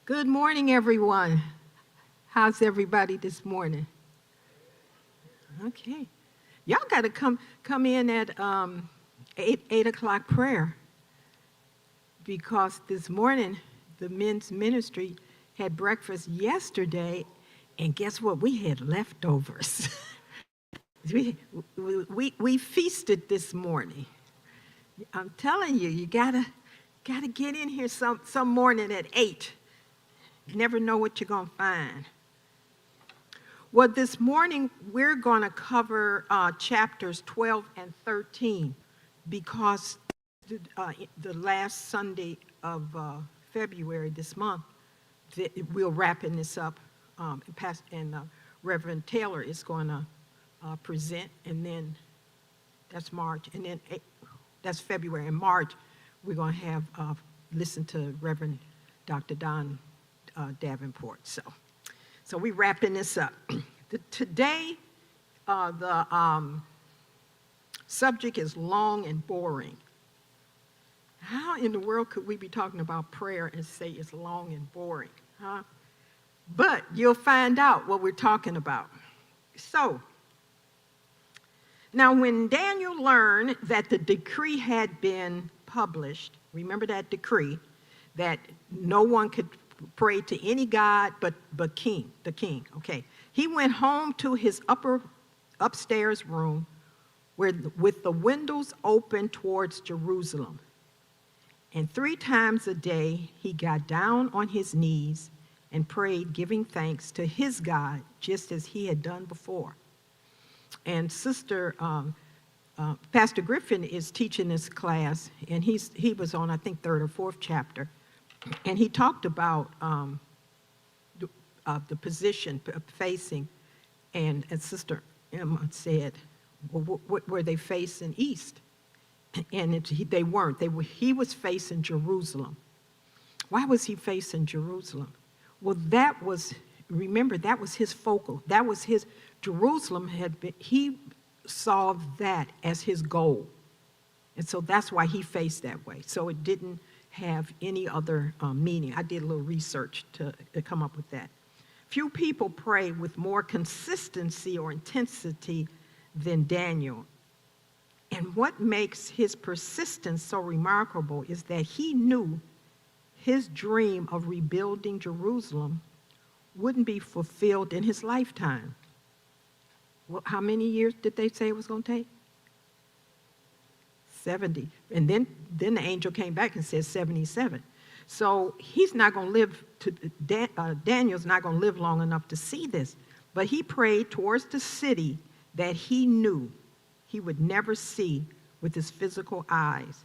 Good morning, everyone. How's everybody this morning? Okay. Y'all got to come in at 8 o'clock prayer, because this morning the men's ministry had breakfast yesterday, and guess what? We had leftovers. we feasted this morning. I'm telling you, you gotta get in here some morning at 8. You never know what you're gonna find. Well, this morning we're gonna cover chapters 12 and 13, because the last Sunday of February this month, we're wrapping this up, and Reverend Taylor is going to present, and then that's March, and then that's February. In March, we're going to have listen to Reverend Dr. Don Davenport. So we're wrapping this up. Today, the subject is long and boring. How in the world could we be talking about prayer and say it's long and boring, huh? But you'll find out what we're talking about. So, now when Daniel learned that the decree had been published, remember that decree, that no one could pray to any god but the king, okay. He went home to his upstairs room with the windows open towards Jerusalem. And 3 times a day, he got down on his knees and prayed, giving thanks to his God, just as he had done before. And Pastor Griffin is teaching this class, and he was on, I think, 3rd or 4th chapter. And he talked about the position facing, and Sister Emma said, well, were they facing east? And they weren't. He was facing Jerusalem. Why was he facing Jerusalem? Well, remember, that was his focal. That was his, Jerusalem he saw that as his goal. And so that's why he faced that way. So it didn't have any other meaning. I did a little research to come up with that. Few people pray with more consistency or intensity than Daniel. And what makes his persistence so remarkable is that he knew his dream of rebuilding Jerusalem wouldn't be fulfilled in his lifetime. Well, how many years did they say it was going to take? 70. And then the angel came back and said 77. So he's not going to live, Daniel's not going to live long enough to see this. But he prayed towards the city that he knew he would never see with his physical eyes,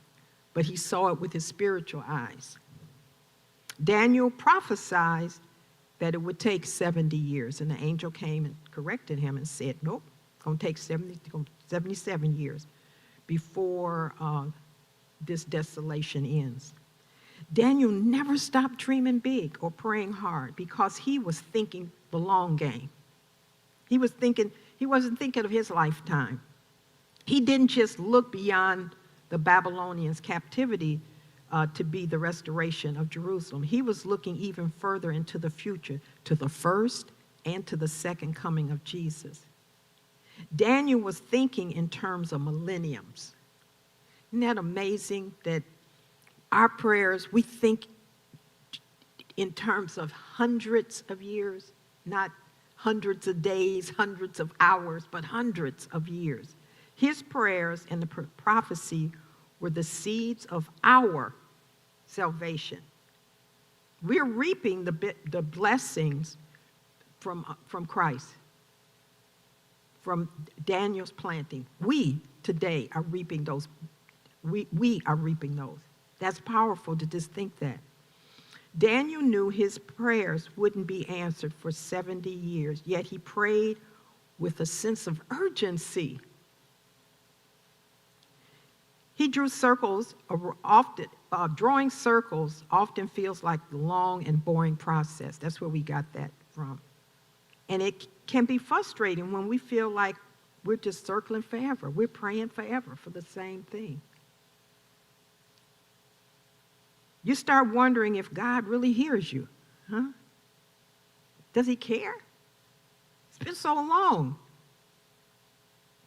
but he saw it with his spiritual eyes. Daniel prophesied that it would take 70 years, and the angel came and corrected him and said, nope, it's going to take 77 years before this desolation ends. Daniel never stopped dreaming big or praying hard, because he was thinking the long game. He wasn't thinking of his lifetime. He didn't just look beyond the Babylonians' captivity to be the restoration of Jerusalem. He was looking even further into the future, to the first and to the second coming of Jesus. Daniel was thinking in terms of millenniums. Isn't that amazing that our prayers, we think in terms of hundreds of years, not hundreds of days, hundreds of hours, but hundreds of years. His prayers and the prophecy were the seeds of our salvation. We're reaping the blessings from Christ, from Daniel's planting. We today are reaping those. We are reaping those. That's powerful to just think that. Daniel knew his prayers wouldn't be answered for 70 years, yet he prayed with a sense of urgency. He drew circles, drawing circles often feels like the long and boring process. That's where we got that from. And it can be frustrating when we feel like we're just circling forever. We're praying forever for the same thing. You start wondering if God really hears you. Huh? Does he care? It's been so long.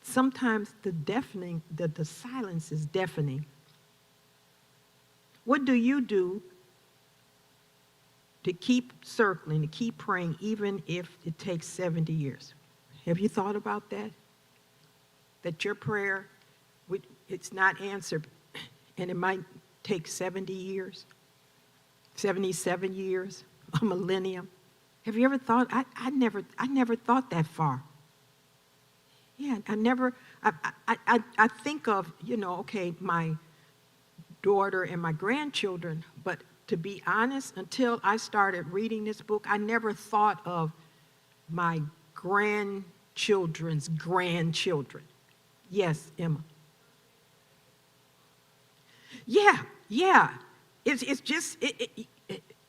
Sometimes the silence is deafening. What do you do to keep circling, to keep praying, even if it takes 70 years? Have you thought about that? That your prayer, it's not answered, and it might take 70 years, 77 years, a millennium. Have you ever thought? I never thought that far. Yeah, I think of, okay, my daughter and my grandchildren, but to be honest, until I started reading this book, I never thought of my grandchildren's grandchildren. Yes, Emma. Yeah. It's just,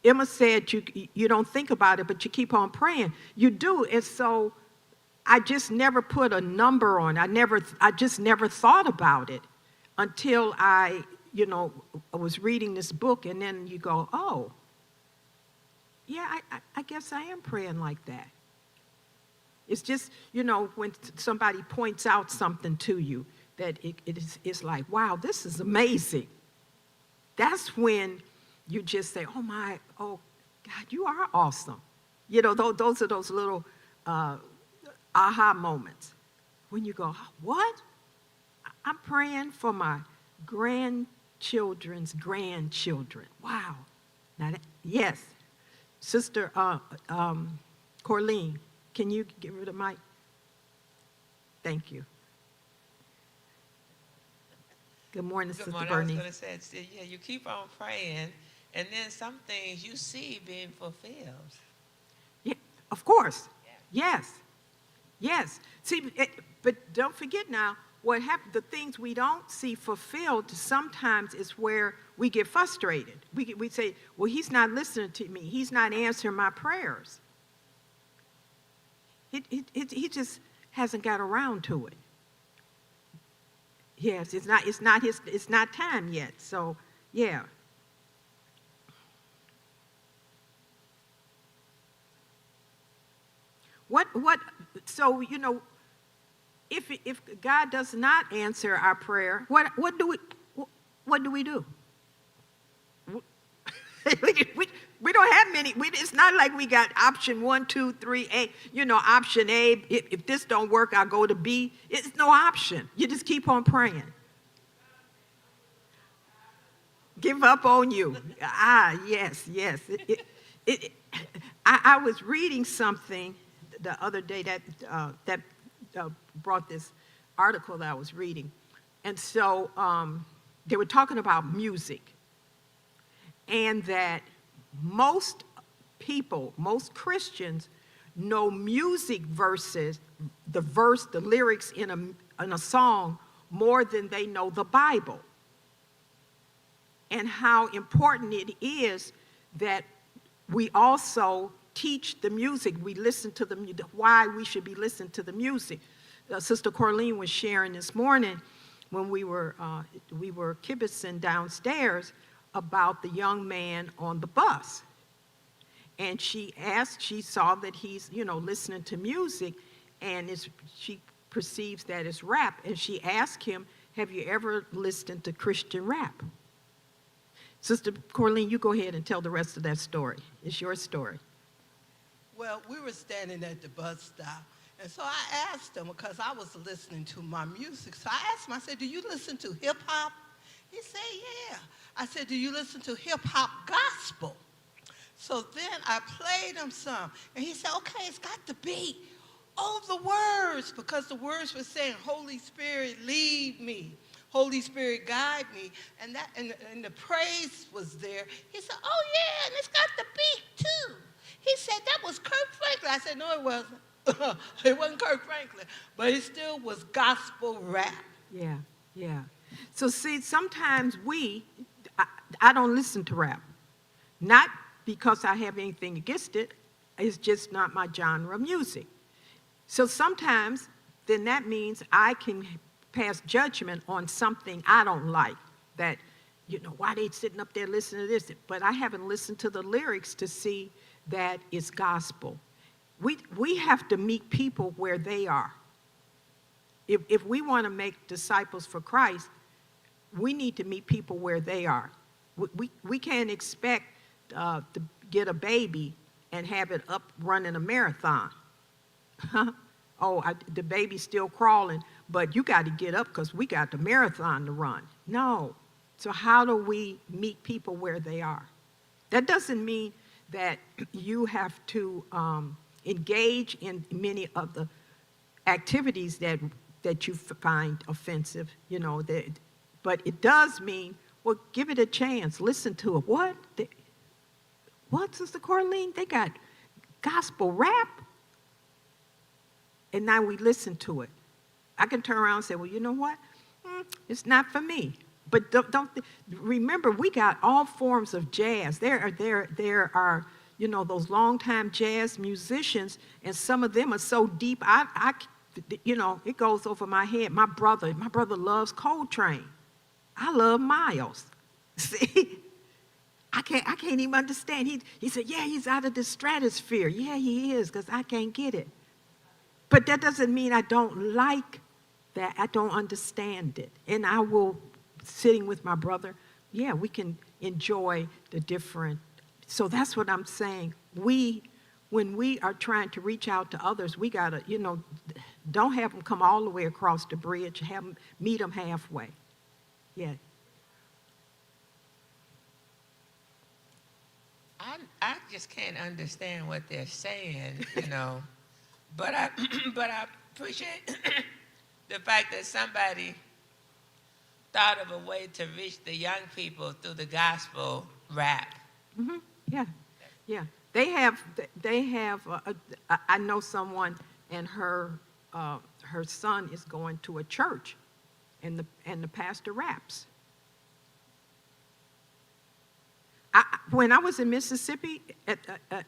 Emma said you don't think about it, but you keep on praying. You do, and so I just never put a number on it. I just never thought about it until I was reading this book, and then you go, oh, yeah, I guess I am praying like that. It's just, when somebody points out something to you that it's like, wow, this is amazing. That's when you just say, oh, God, you are awesome. Those are those little aha moments when you go, what? I'm praying for my grandchildren's grandchildren. Wow. Now, yes. Sister Corleen, can you give her the mic? Thank you. Good morning, Sister Bernice. I was going to say, yeah, you keep on praying, and then some things you see being fulfilled. Yeah, of course. Yeah. Yes. See, but don't forget now, what happened? The things we don't see fulfilled sometimes is where we get frustrated. We say, well, he's not listening to me. He's not answering my prayers. He just hasn't got around to it. Yes, it's not time yet. So, yeah. So, if God does not answer our prayer, what do we do? We don't have many. It's not like we got option 1, 2, 3, A. Option A. If this don't work, I'll go to B. It's no option. You just keep on praying. Give up on you. Yes. I was reading something the other day that brought this article that I was reading, and so they were talking about music, and that most people, most Christians, know music verses, the lyrics in a song more than they know the Bible, and how important it is that we also teach the music. We listen to why we should be listening to the music. Sister Corleen was sharing this morning when we were kibitzing downstairs about the young man on the bus. And she saw that he's, listening to music, and she perceives that as rap. And she asked him, have you ever listened to Christian rap? Sister Corleen, you go ahead and tell the rest of that story. It's your story. Well, we were standing at the bus stop, and so I asked him, because I was listening to my music, so I asked him, I said, do you listen to hip-hop? He said, yeah. I said, do you listen to hip-hop gospel? So then I played him some, and he said, okay, it's got the beat. Oh, the words, because the words were saying, Holy Spirit, lead me. Holy Spirit, guide me. And the praise was there. He said, oh, yeah, and it's got the beat, too. He said, that was Kirk Franklin. I said, no, it wasn't. It wasn't Kirk Franklin, but it still was gospel rap. Yeah. So see, sometimes I don't listen to rap. Not because I have anything against it. It's just not my genre of music. So sometimes, then that means I can pass judgment on something I don't like. That, why they sitting up there listening to this? But I haven't listened to the lyrics to see that is gospel. We have to meet people where they are. If we want to make disciples for Christ, we need to meet people where they are. We can't expect to get a baby and have it up running a marathon. The baby's still crawling, but you got to get up because we got the marathon to run. No. So how do we meet people where they are? That doesn't mean that you have to engage in many of the activities that you find offensive, but it does mean, well, give it a chance. Listen to it. What, Sister Corleen? They got gospel rap? And now we listen to it. I can turn around and say, well, you know what? It's not for me. But don't remember, we got all forms of jazz. There are those longtime jazz musicians, and some of them are so deep, it goes over my head. My brother loves Coltrane. I love Miles. See, I can't even understand. He said, yeah, he's out of the stratosphere. Yeah, he is, because I can't get it. But that doesn't mean I don't like that. I don't understand it. And I will, sitting with my brother, yeah, we can enjoy the different. So that's what I'm saying. When we are trying to reach out to others, we got to, don't have them come all the way across the bridge. Meet them halfway. Yeah. I just can't understand what they're saying, But I appreciate the fact that somebody thought of a way to reach the young people through the gospel rap. Mm-hmm. Yeah. They have. I know someone, and her son is going to a church, and the pastor raps. When I was in Mississippi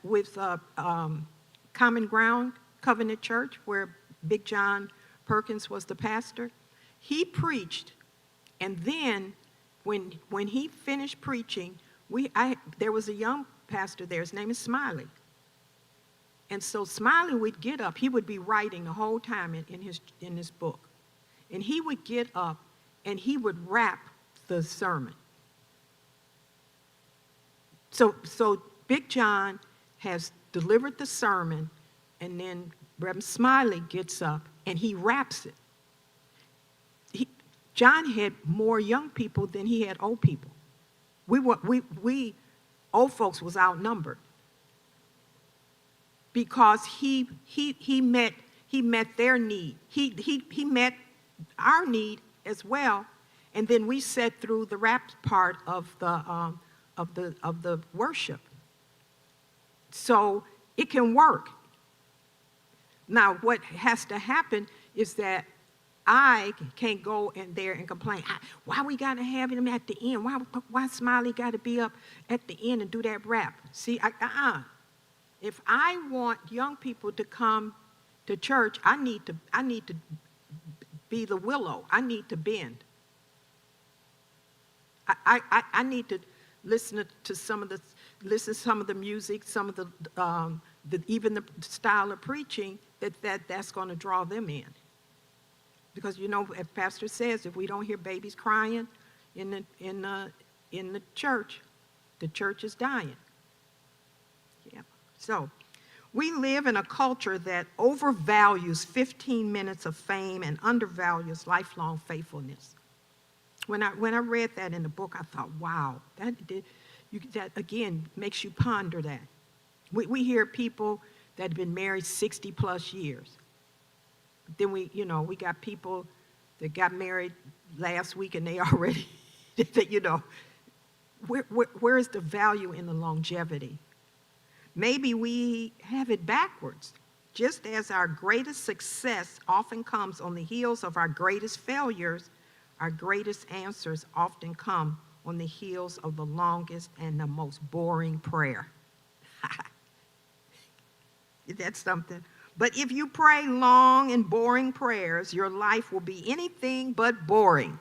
with Common Ground Covenant Church, where Big John Perkins was the pastor, he preached, and then when he finished preaching, there was a young pastor there. His name is Smiley, and so Smiley would get up. He would be writing the whole time in his book, and he would get up and he would rap the sermon. So Big John has delivered the sermon, and then Reverend Smiley gets up and he raps it. John had more young people than he had old people. We old folks was outnumbered because he met their need. He met our need as well, and then we sat through the rap part of the worship. So it can work. Now, what has to happen is that I can't go in there and complain. Why we got to have him at the end? Why Smiley got to be up at the end and do that rap? See, if I want young people to come to church, I need to be the willow. I need to bend. I need to listen to some of the music, some of the even the style of preaching that's going to draw them in. Because as Pastor says, if we don't hear babies crying in the church is dying. Yeah. So we live in a culture that overvalues 15 minutes of fame and undervalues lifelong faithfulness. When I read that in the book, I thought, wow, that again makes you ponder that. We hear people that have been married 60 plus years. Then we got people that got married last week and they already, where is the value in the longevity? Maybe we have it backwards. Just as our greatest success often comes on the heels of our greatest failures, our greatest answers often come on the heels of the longest and the most boring prayer. That's something. But if you pray long and boring prayers, your life will be anything but boring.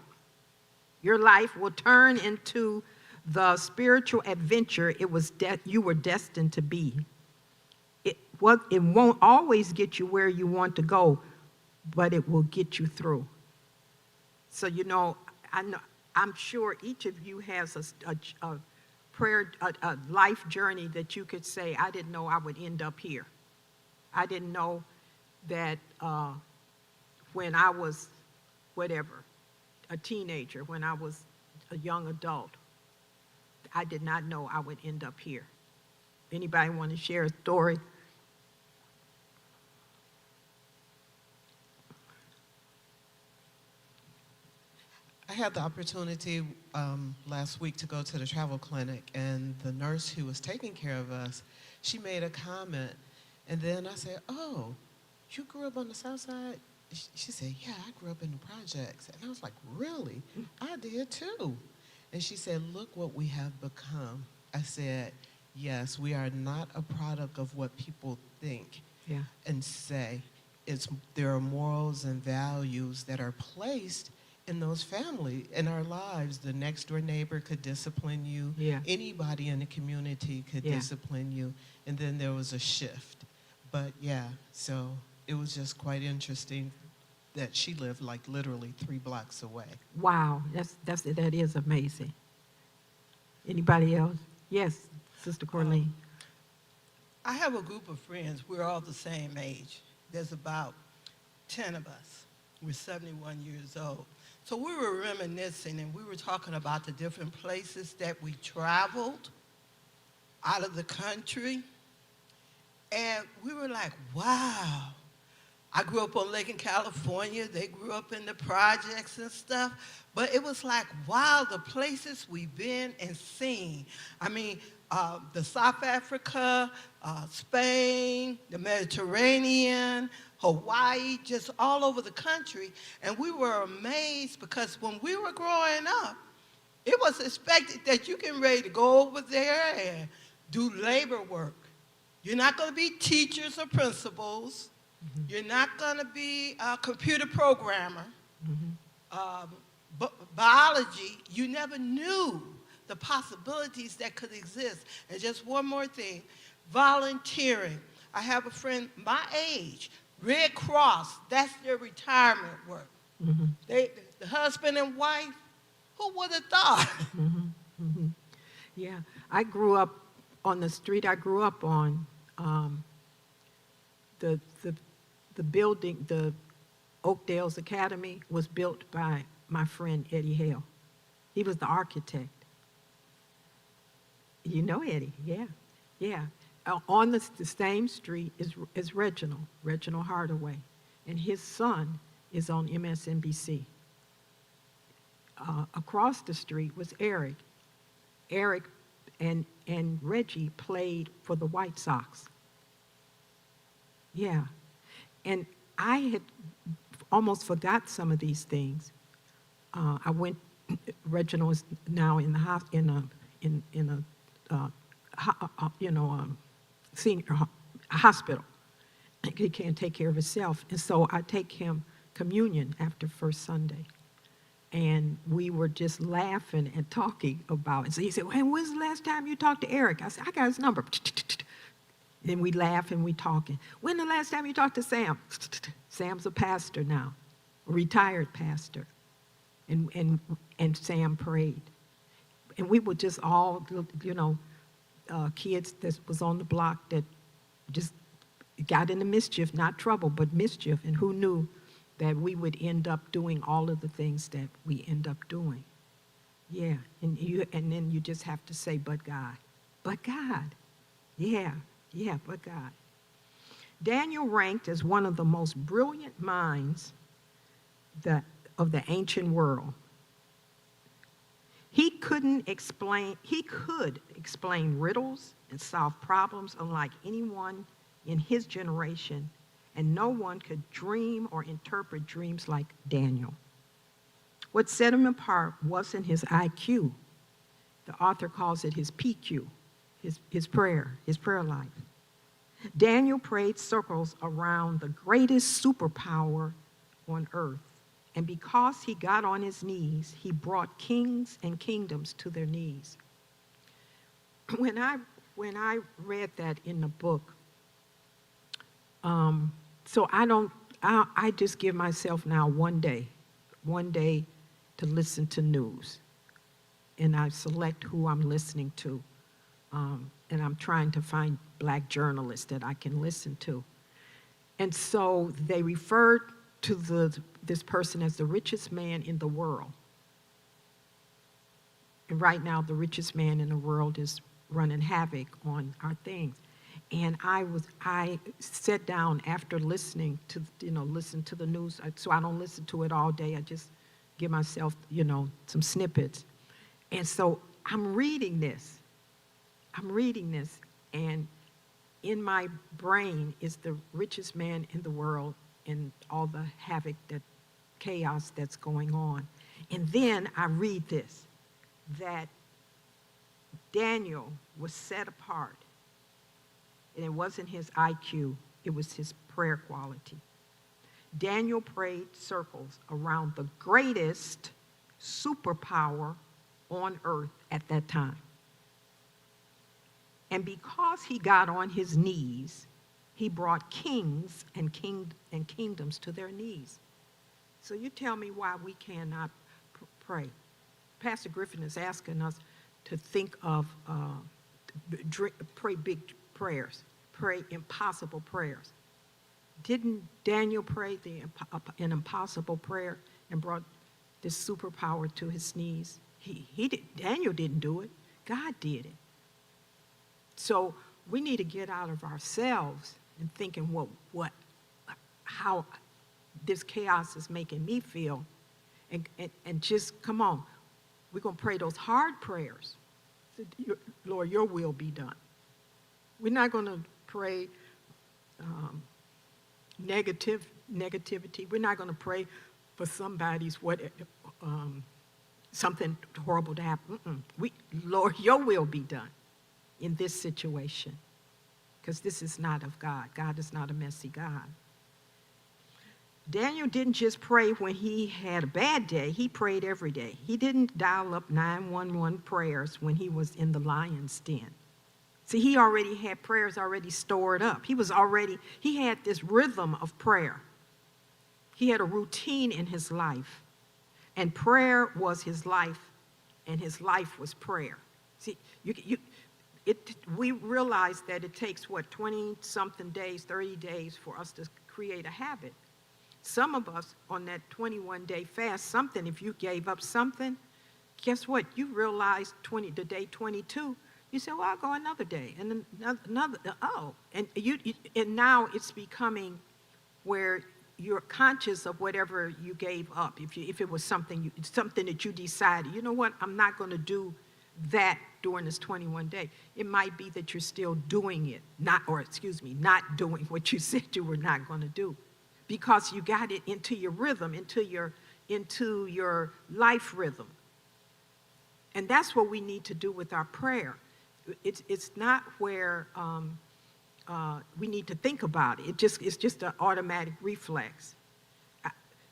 Your life will turn into the spiritual adventure you were destined to be. it won't always get you where you want to go, but it will get you through. So, I'm sure each of you has a prayer, a life journey that you could say, I didn't know I would end up here. I didn't know that when I was, whatever, a teenager, when I was a young adult, I did not know I would end up here. Anybody want to share a story? I had the opportunity last week to go to the travel clinic, and the nurse who was taking care of us, she made a comment, and then I said, "Oh, you grew up on the South Side?" She said, "Yeah, I grew up in the projects." And I was like, "Really? I did too." And she said, "Look what we have become." I said, "Yes, we are not a product of what people think Yeah. and say. There are morals and values that are placed in those family, in our lives. The next door neighbor could discipline you. Yeah. Anybody in the community could Yeah. discipline you. And then there was a shift. But yeah, so it was just quite interesting that she lived like literally 3 blocks away. Wow, that is amazing. Anybody else? Yes, Sister Corleen. I have a group of friends. We're all the same age. There's about 10 of us. We're 71 years old. So we were reminiscing, and we were talking about the different places that we traveled out of the country. And we were like, wow. I grew up on Lake in California. They grew up in the projects and stuff. But it was like, wow, the places we've been and seen. I mean, the South Africa, Spain, the Mediterranean, Hawaii, just all over the country. And we were amazed because when we were growing up, it was expected that you can ready to go over there and do labor work. You're not going to be teachers or principals. Mm-hmm. You're not going to be a computer programmer. Mm-hmm. Biology, you never knew the possibilities that could exist. And just one more thing, volunteering. I have a friend my age, Red Cross, that's their retirement work. Mm-hmm. The husband and wife, who would have thought? Mm-hmm. Mm-hmm. Yeah, I grew up on the street I grew up on. The building, the Oakdale's Academy, was built by my friend Eddie Hale. He was the architect. You know Eddie, yeah, yeah. On the same street is Reginald Hardaway, and his son is on MSNBC. Across the street was Eric. Eric and Reggie played for the White Sox. Yeah, and I had almost forgot some of these things. I went. Reginald is now in the senior hospital. He can't take care of himself, and so I take him communion after first Sunday. And we were just laughing and talking about it. So he said, "Hey, when's the last time you talked to Eric?" I said, "I got his number." Then we laugh and we talking. "When the last time you talked to Sam?" Sam's a pastor now, a retired pastor. And Sam prayed. And we were just all, kids that was on the block that just got into mischief, not trouble, but mischief. And who knew that we would end up doing all of the things that we end up doing. Yeah, and then you just have to say, but God. But God. Yeah, but God. Daniel ranked as one of the most brilliant minds of the ancient world. He could explain riddles and solve problems unlike anyone in his generation, and no one could dream or interpret dreams like Daniel. What set him apart wasn't his IQ. The author calls it his PQ, his prayer life. Daniel prayed circles around the greatest superpower on earth. And because he got on his knees, he brought kings and kingdoms to their knees. When I read that in the book, So I just give myself now one day to listen to news. And I select who I'm listening to. And I'm trying to find black journalists that I can listen to. And so they referred to this person as the richest man in the world. And right now, the richest man in the world is running havoc on our things. And I sat down after listening to, listen to the news. So I don't listen to it all day. I just give myself, some snippets. And so I'm reading this, and in my brain is the richest man in the world and all the havoc, that chaos that's going on. And then I read this, that Daniel was set apart. And it wasn't his IQ, it was his prayer quality. Daniel prayed circles around the greatest superpower on earth at that time. And because he got on his knees, he brought kings and kingdoms to their knees. So you tell me why we cannot pray. Pastor Griffin is asking us to think of, pray big prayers, pray impossible prayers. Didn't Daniel pray an impossible prayer and brought this superpower to his knees? Daniel didn't do it. God did it. So we need to get out of ourselves and thinking how this chaos is making me feel, and just come on. We're going to pray those hard prayers. Lord, your will be done. We're not going to pray negativity. We're not going to pray for somebody's something horrible to happen. Lord, your will be done in this situation, because this is not of God. God is not a messy God. Daniel didn't just pray when he had a bad day. He prayed every day. He didn't dial up 911 prayers when he was in the lion's den. See, he already had prayers already stored up. He had this rhythm of prayer. He had a routine in his life, and prayer was his life, and his life was prayer. See, we realize that it takes, 20-something days, 30 days for us to create a habit. Some of us on that 21-day fast, if you gave up something, guess what? You realize the day 22, you say, well, I'll go another day, and another, and now it's becoming where you're conscious of whatever you gave up. If it was something that you decided, you know what, I'm not going to do that during this 21 day. It might be that you're still doing it, not doing what you said you were not going to do, because you got it into your rhythm, into your life rhythm. And that's what we need to do with our prayer. It's not where we need to think about it. It's just an automatic reflex.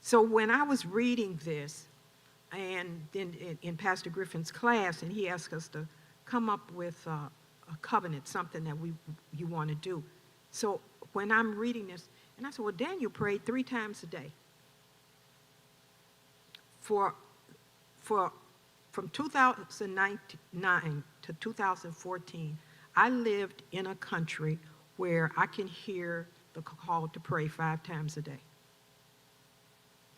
So when I was reading this, and then in Pastor Griffin's class, and he asked us to come up with a covenant, something that you want to do. So when I'm reading this, and I said, well, Daniel prayed 3 times a day. From 2009 to 2014, I lived in a country where I can hear the call to pray 5 times a day.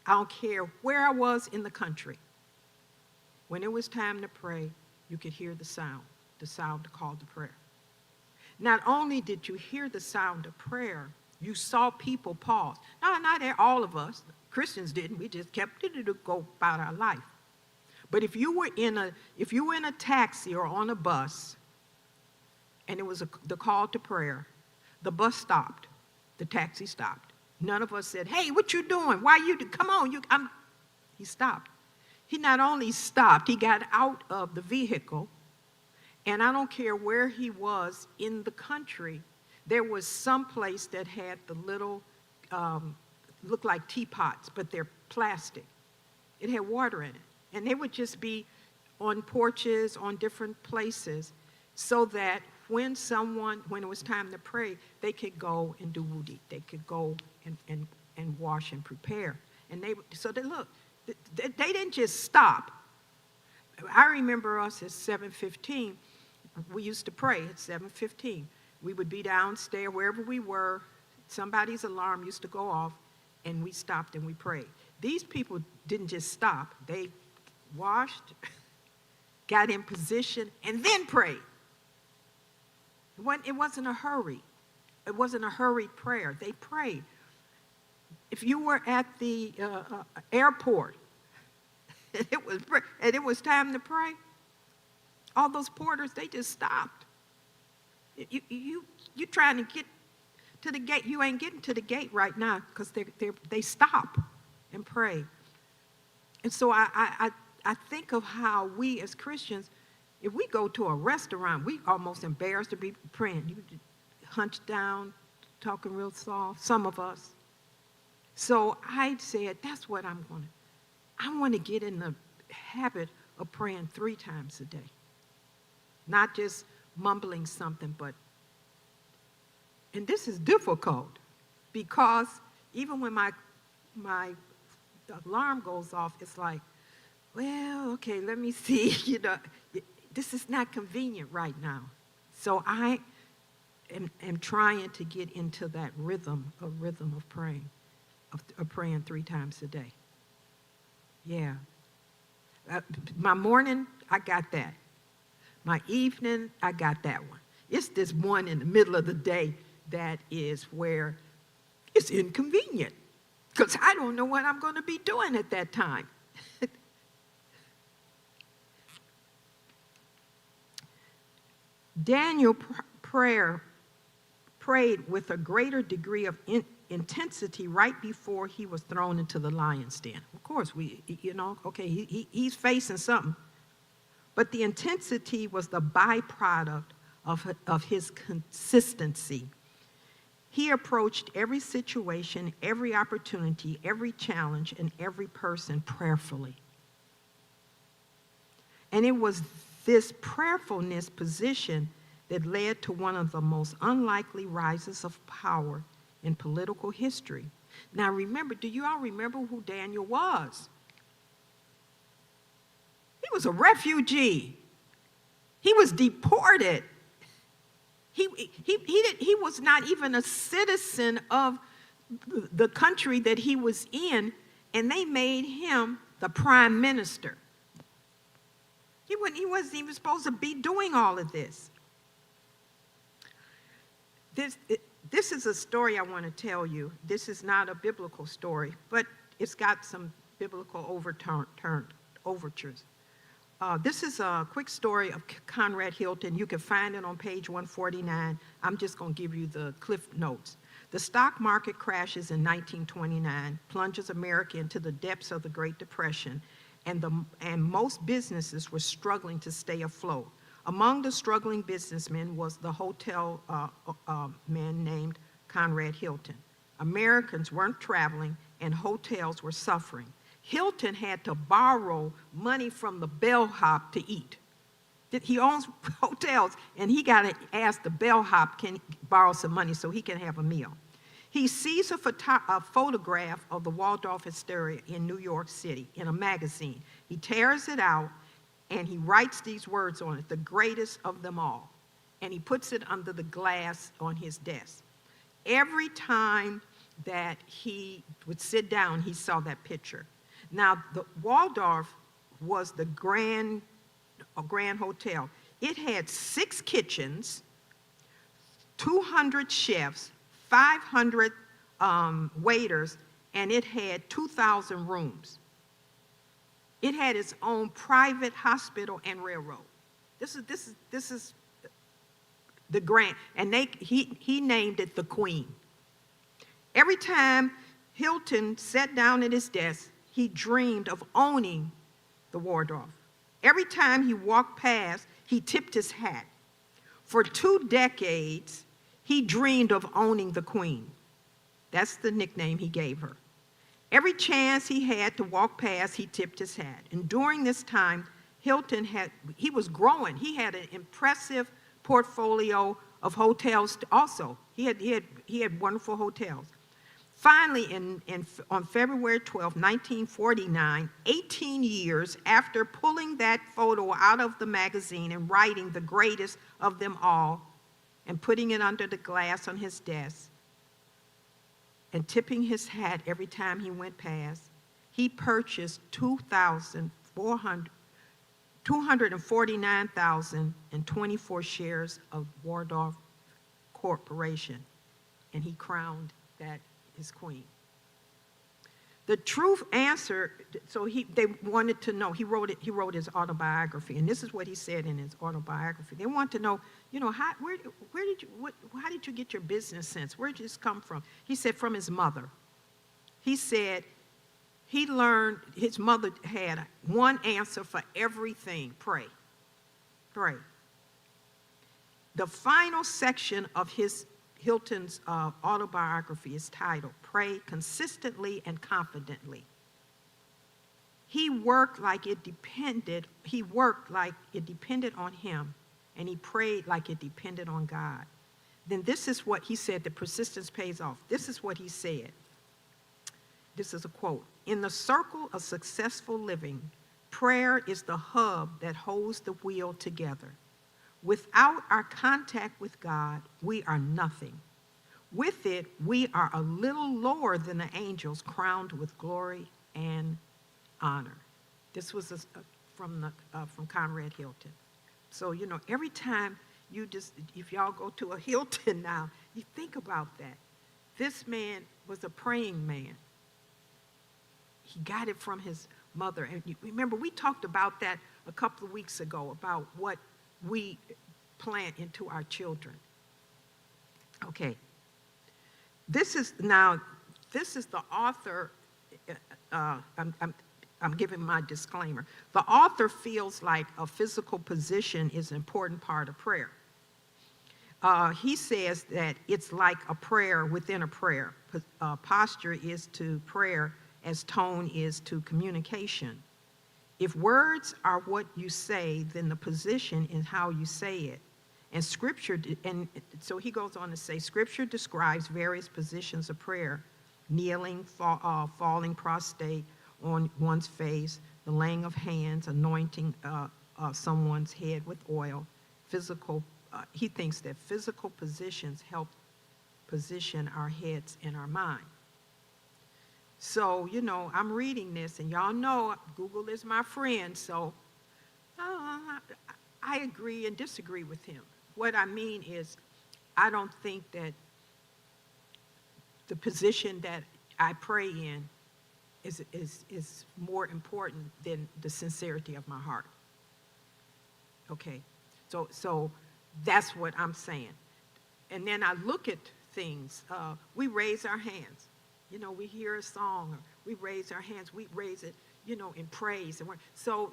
I don't care where I was in the country. When it was time to pray, you could hear the sound to call to prayer. Not only did you hear the sound of prayer, you saw people pause. Not all of us. Christians didn't. We just kept it to go about our life. But if you were in a taxi or on a bus, and it was the call to prayer, the bus stopped, the taxi stopped. None of us said, "Hey, what you doing? Why you? Come on, He stopped. He not only stopped, he got out of the vehicle, and I don't care where he was in the country, there was some place that had the little, look like teapots, but they're plastic. It had water in it. And they would just be on porches, on different places, so that when it was time to pray, they could go and do wudu. They could go and wash and prepare. And look, they didn't just stop. I remember us at 7:15, we used to pray at 7:15. We would be downstairs, wherever we were, somebody's alarm used to go off, and we stopped and we prayed. These people didn't just stop. They washed, got in position, and then prayed. It wasn't a hurry. It wasn't a hurried prayer. They prayed. If you were at the airport and it was time to pray, all those porters, they just stopped. You trying to get to the gate. You ain't getting to the gate right now because they stop and pray. And so I think of how we as Christians, if we go to a restaurant, we almost embarrassed to be praying. You hunch down, talking real soft, some of us. So I said, that's what I want to get in the habit of praying 3 times a day. Not just mumbling something, and this is difficult because even when my alarm goes off, it's like, well, okay, let me see, this is not convenient right now. So I am trying to get into that rhythm of praying, of praying 3 times a day. Yeah. My morning, I got that. My evening, I got that one. It's this one in the middle of the day that is where it's inconvenient because I don't know what I'm going to be doing at that time. Daniel prayed with a greater degree of intensity right before he was thrown into the lion's den. Of course, he's facing something. But the intensity was the byproduct of his consistency. He approached every situation, every opportunity, every challenge, and every person prayerfully. And it was this prayerfulness position that led to one of the most unlikely rises of power in political history. Now remember, do you all remember who Daniel was? He was a refugee. He was deported. He was not even a citizen of the country that he was in, and they made him the prime minister. He wasn't even supposed to be doing all of this. This is a story I want to tell you. This is not a biblical story, but it's got some biblical overtures. This is a quick story of Conrad Hilton. You can find it on page 149. I'm just going to give you the cliff notes. The stock market crashes in 1929, plunges America into the depths of the Great Depression, and most businesses were struggling to stay afloat. Among the struggling businessmen was the hotel man named Conrad Hilton. Americans weren't traveling, and hotels were suffering. Hilton had to borrow money from the bellhop to eat. He owns hotels, and he got to ask the bellhop, can he borrow some money so he can have a meal. He sees a photograph of the Waldorf Astoria in New York City in a magazine. He tears it out, and he writes these words on it, the greatest of them all. And he puts it under the glass on his desk. Every time that he would sit down, he saw that picture. Now, the Waldorf was the grand hotel. It had 6 kitchens, 200 chefs, 500 waiters, and it had 2,000 rooms. It had its own private hospital and railroad. This is the grand, and he named it the Queen. Every time Hilton sat down at his desk, he dreamed of owning the Waldorf. Every time he walked past, he tipped his hat. For 2 decades, he dreamed of owning the Queen. That's the nickname he gave her. Every chance he had to walk past, he tipped his hat. And during this time, he was growing. He had an impressive portfolio of hotels also. He had wonderful hotels. Finally, on February 12, 1949, 18 years after pulling that photo out of the magazine and writing the greatest of them all and putting it under the glass on his desk and tipping his hat every time he went past, he purchased 249,024 shares of Waldorf Corporation, and he crowned that his queen. The truth answer, so they wanted to know, he wrote his autobiography, and this is what he said in his autobiography. They want to know, how did you get your business sense? Where did this come from? He said from his mother. He said he learned, his mother had one answer for everything: pray. Pray. The final section of Hilton's autobiography is titled Pray Consistently and Confidently. He worked like it depended on him, and he prayed like it depended on God. Then this is what he said, the persistence pays off. This is what he said. This is a quote. In the circle of successful living, prayer is the hub that holds the wheel together. Without our contact with God, we are nothing. With it, we are a little lower than the angels, crowned with glory and honor. This was from Conrad Hilton. So, every time if y'all go to a Hilton now, you think about that. This man was a praying man. He got it from his mother. And remember, we talked about that a couple of weeks ago, about what we plant into our children. Okay. This is the author. I'm giving my disclaimer. The author feels like a physical position is an important part of prayer. He says that it's like a prayer within a prayer. Posture is to prayer as tone is to communication. If words are what you say, then the position is how you say it. And so he goes on to say, Scripture describes various positions of prayer: kneeling, falling prostrate on one's face, the laying of hands, anointing someone's head with oil. He thinks that physical positions help position our heads and our mind. So, I'm reading this, and y'all know Google is my friend, so I agree and disagree with him. What I mean is, I don't think that the position that I pray in is more important than the sincerity of my heart. Okay, so that's what I'm saying. And then I look at things. We raise our hands. We hear a song, or we raise our hands, we raise it, in praise. So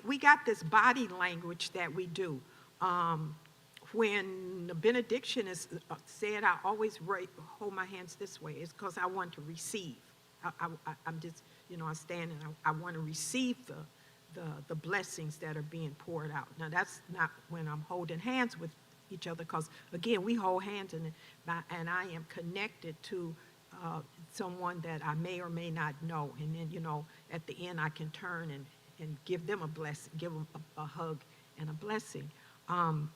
we got this body language that we do. When the benediction is said, I always hold my hands this way. It's because I want to receive. I'm just, I stand and I want to receive the blessings that are being poured out. Now, that's not when I'm holding hands with each other, because, again, we hold hands and I am connected to someone that I may or may not know. And then, at the end, I can turn and give them a blessing, give them a hug and a blessing.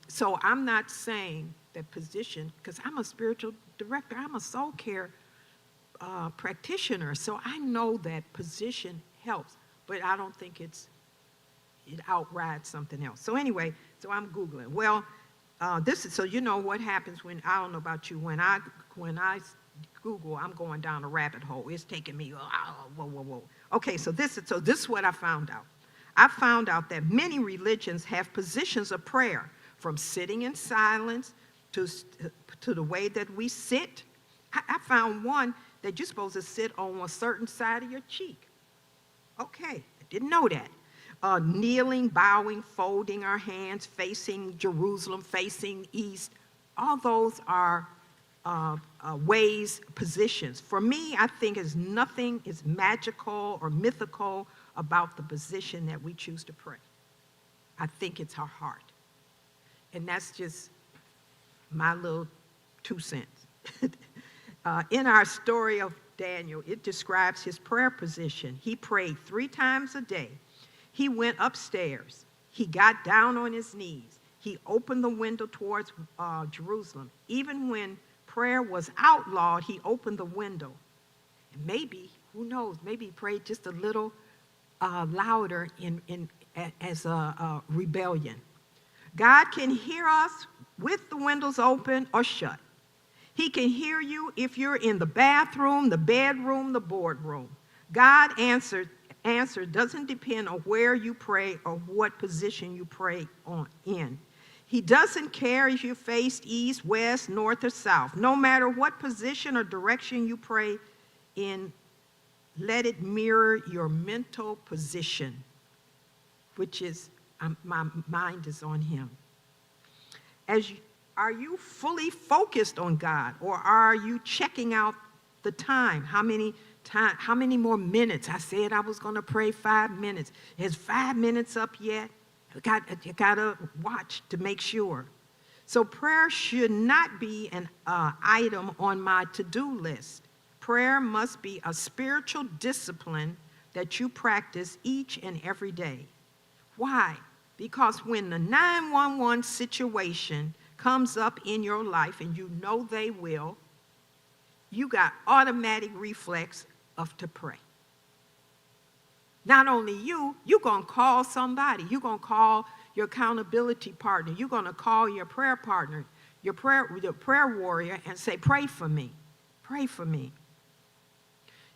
So I'm not saying that position, because I'm a spiritual director, I'm a soul care practitioner, so I know that position helps, but I don't think it outrides something else. So anyway, so I'm Googling. Well, so what happens when, I don't know about you, when I Google, I'm going down a rabbit hole. It's taking me, whoa. Okay, so this is what I found out. I found out that many religions have positions of prayer, from sitting in silence to the way that we sit. I found one that you're supposed to sit on a certain side of your cheek. Okay, I didn't know that. Kneeling, bowing, folding our hands, facing Jerusalem, facing east. All those are ways, positions. For me, I think nothing is magical or mythical about the position that we choose to pray. I think it's our heart. And that's just my little 2 cents. In our story of Daniel, it describes his prayer position. He prayed 3 times a day. He went upstairs. He got down on his knees. He opened the window towards Jerusalem. Even when prayer was outlawed, he opened the window. And maybe, who knows, maybe he prayed just a little louder as a rebellion. God can hear us with the windows open or shut. He can hear you if you're in the bathroom, the bedroom, the boardroom. God answer doesn't depend on where you pray or what position you pray in. He doesn't care if you face east, west, north, or south. No matter what position or direction you pray in, let it mirror your mental position, which is my mind is on him. Are you fully focused on God, or are you checking out the time? How many more minutes? I said I was going to pray 5 minutes. Is 5 minutes up yet? You got to watch to make sure. So prayer should not be an item on my to-do list. Prayer must be a spiritual discipline that you practice each and every day. Why? Because when the 911 situation comes up in your life, and you know they will, you got automatic reflex of to pray. Not only you're going to call somebody. You're going to call your accountability partner. You're going to call your prayer partner, your prayer warrior, and say, pray for me. Pray for me.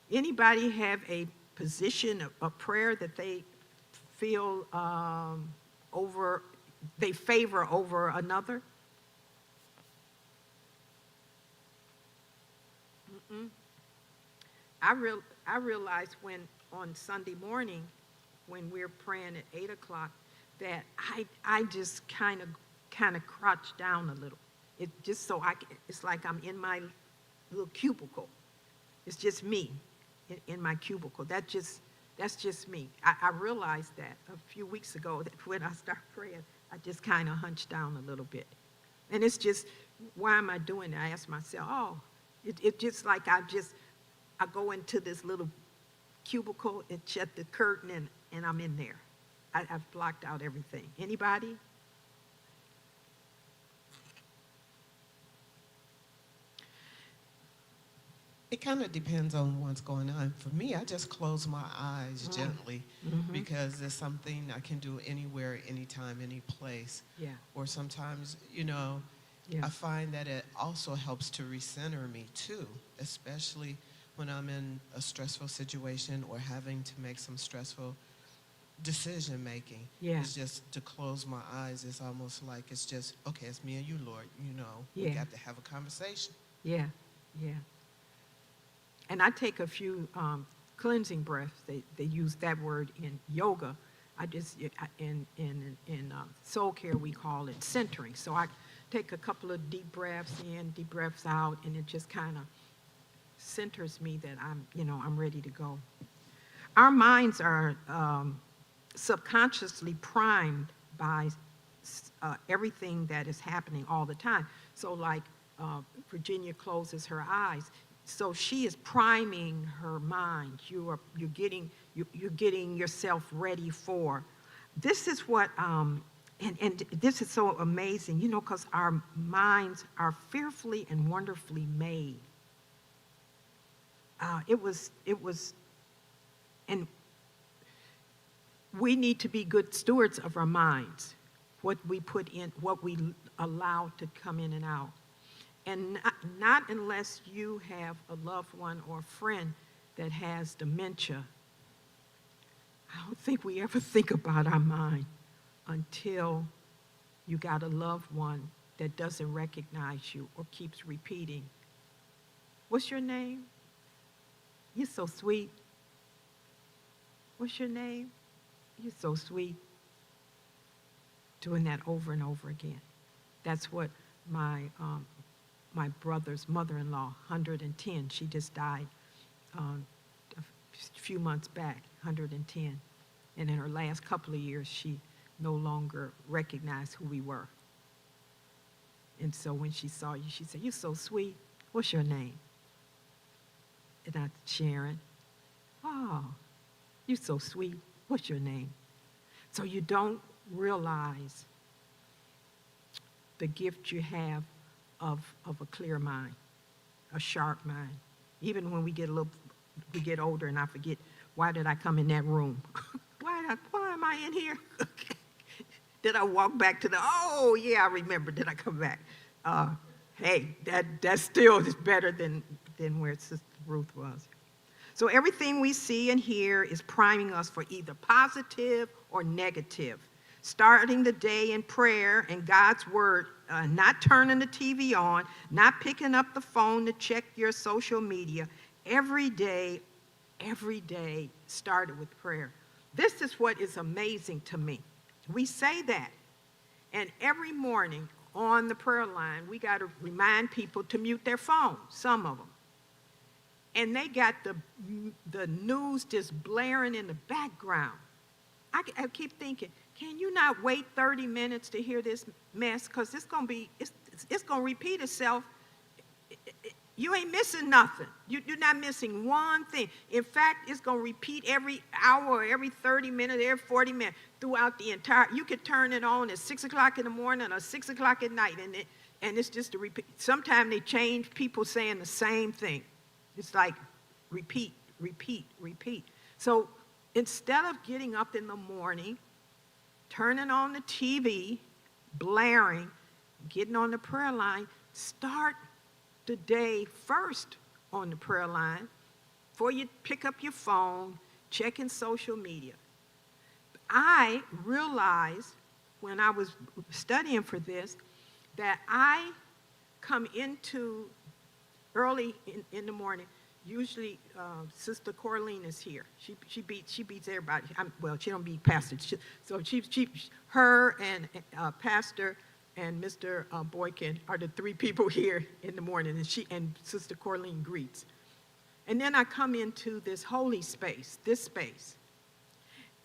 Anybody have a position of prayer that they feel they favor over another? I realized when on Sunday morning, when we're praying at 8 o'clock, that I just kind of crouch down a little. It's like I'm in my little cubicle. It's just me in my cubicle. That's just me. I realized that a few weeks ago, that when I start praying, I just kind of hunch down a little bit. And it's just, why am I doing that? I ask myself, it's just like I go into this little cubicle and shut the curtain and I'm in there. I've blocked out everything. Anybody? It kind of depends on what's going on. For me, I just close my eyes gently because it's something I can do anywhere, anytime, any place. Yeah. Or sometimes, Yeah. I find that it also helps to recenter me too, especially when I'm in a stressful situation or having to make some stressful decision making. Yeah. It's just to close my eyes. It's almost like it's just, okay, it's me and you, Lord. We Yeah. got to have a conversation. Yeah. And I take a few cleansing breaths. They use that word in yoga. In soul care, we call it centering. So I take a couple of deep breaths in, deep breaths out, and it just kind of centers me that I'm ready to go. Our minds are subconsciously primed by everything that is happening all the time. So like Virginia closes her eyes. So she is priming her mind. You're getting yourself ready for. This is what and this is so amazing, because our minds are fearfully and wonderfully made. And we need to be good stewards of our minds, what we put in, what we allow to come in and out. And not unless you have a loved one or a friend that has dementia. I don't think we ever think about our mind until you got a loved one that doesn't recognize you or keeps repeating, "What's your name? You're so sweet. What's your name? You're so sweet." Doing that over and over again. That's what my brother's mother-in-law, 110, she just died a few months back, 110. And in her last couple of years, she no longer recognized who we were. And so when she saw you, she said, "You're so sweet. What's your name?" And I, "Sharon." "Oh, you're so sweet. What's your name?" So you don't realize the gift you have of a clear mind, a sharp mind. Even when we get older, and I forget, why did I come in that room? Why am I in here? Did I walk back to oh yeah, I remember, did I come back? Hey, that still is better than where Sister Ruth was. So everything we see and hear is priming us for either positive or negative. Starting the day in prayer and God's word, not turning the TV on, not picking up the phone to check your social media. Every day started with prayer. This is what is amazing to me. We say that, and every morning on the prayer line, we got to remind people to mute their phones, some of them. And they got the news just blaring in the background. I keep thinking, can you not wait 30 minutes to hear this mess? Because it's going to repeat itself. You ain't missing nothing. You're not missing one thing. In fact, it's going to repeat every hour, or every 30 minutes, every 40 minutes throughout the entire. You could turn it on at 6 o'clock in the morning or 6 o'clock at night, and it's just a repeat. Sometimes they change people saying the same thing. It's like repeat, repeat, repeat. So instead of getting up in the morning, turning on the TV, blaring, getting on the prayer line, start the day first on the prayer line before you pick up your phone, checking social media. I realized when I was studying for this that I come into early in the morning. Usually, Sister Corleen is here. She beats everybody. She don't beat Pastor. Her and Pastor and Mr. Boykin are the three people here in the morning, and Sister Corleen greets. And then I come into this holy space, this space,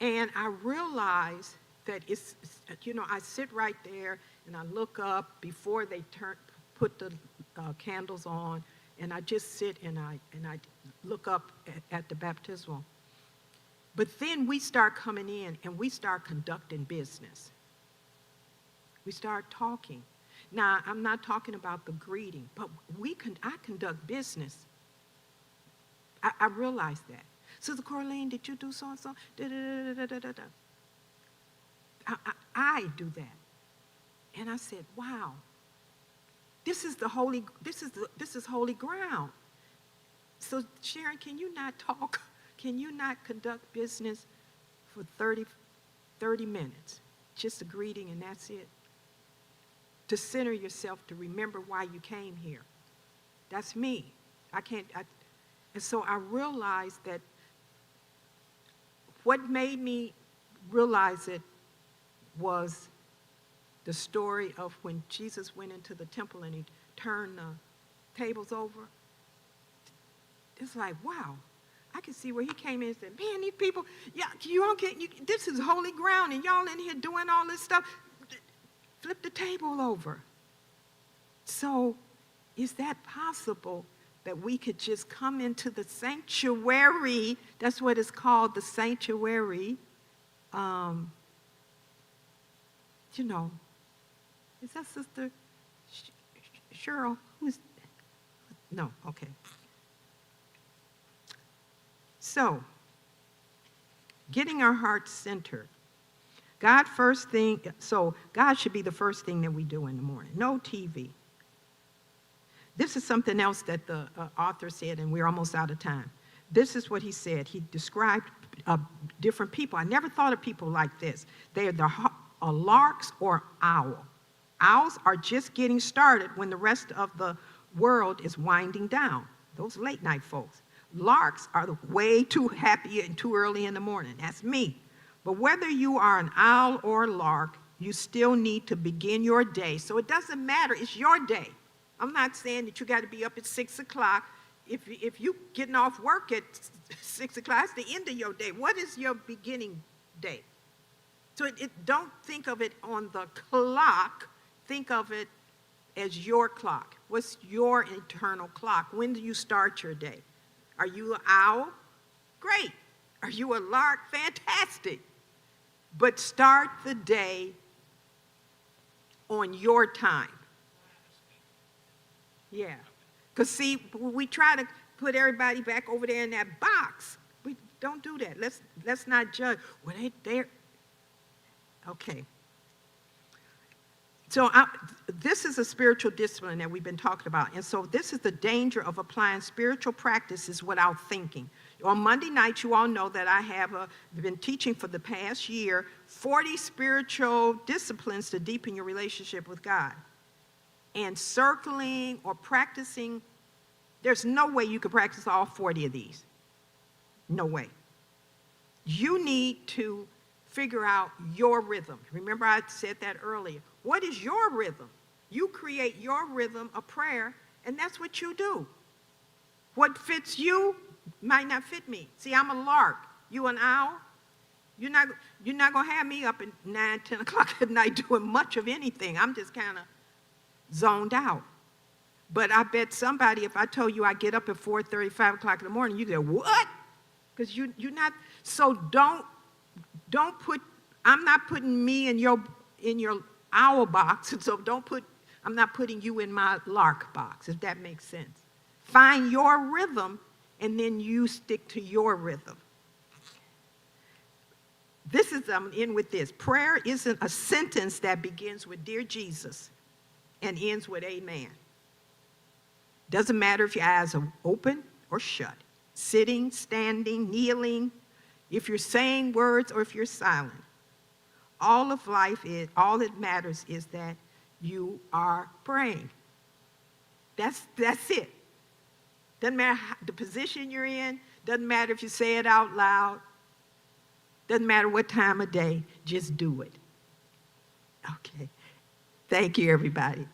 and I realize that I sit right there and I look up before they put the candles on. And I just sit and I look up at the baptismal. But then we start coming in and we start conducting business. We start talking. Now, I'm not talking about the greeting, but I conduct business. I realize that. Sister Corleen, did you do so-and-so? I do that. And I said, wow. This is holy ground. So Sharon, can you not talk? Can you not conduct business for 30 minutes? Just a greeting and that's it. To center yourself, to remember why you came here. That's me. And so I realized that what made me realize it was the story of when Jesus went into the temple and he turned the tables over. It's like, wow. I can see where he came in and said, man, these people, this is holy ground and y'all in here doing all this stuff. Flip the table over. So is that possible that we could just come into the sanctuary? That's what it's called, the sanctuary. Is that Sister Cheryl? No, okay. So, getting our hearts centered. God should be the first thing that we do in the morning. No TV. This is something else that the author said, and we're almost out of time. This is what he said. He described different people. I never thought of people like this. They are larks or owl. Owls are just getting started when the rest of the world is winding down. Those late night folks. Larks are way too happy and too early in the morning. That's me. But whether you are an owl or a lark, you still need to begin your day. So it doesn't matter. It's your day. I'm not saying that you got to be up at 6 o'clock. If you getting off work at 6 o'clock, it's the end of your day. What is your beginning day? So don't think of it on the clock. Think of it as your clock? What's your internal clock? When do you start your day? Are you an owl? Great. Are you a lark? Fantastic. But start the day on your time. Yeah. Because, see, we try to put everybody back over there in that box. We don't do that. Let's not judge. Well, they're okay. So this is a spiritual discipline that we've been talking about. And so this is the danger of applying spiritual practices without thinking. On Monday nights, you all know that I have been teaching for the past year 40 spiritual disciplines to deepen your relationship with God. And circling or practicing, there's no way you could practice all 40 of these. No way. You need to figure out your rhythm. Remember I said that earlier. What is your rhythm? You create your rhythm of prayer, and that's what you do. What fits you might not fit me. See, I'm a lark. You an owl? You're not going to have me up at 9, 10 o'clock at night doing much of anything. I'm just kind of zoned out. But I bet somebody, if I told you I get up at 4:30, 5 o'clock in the morning, you go, what? Because you're not. So don't put, I'm not putting me in your owl box, and so I'm not putting you in my lark box, if that makes sense. Find your rhythm, and then you stick to your rhythm. I'm going to end with this. Prayer isn't a sentence that begins with "Dear Jesus" and ends with "Amen." Doesn't matter if your eyes are open or shut, sitting, standing, kneeling, if you're saying words or if you're silent. All that matters is that you are praying. That's it. Doesn't matter the position you're in. Doesn't matter if you say it out loud. Doesn't matter what time of day. Just do it. Okay. Thank you, everybody.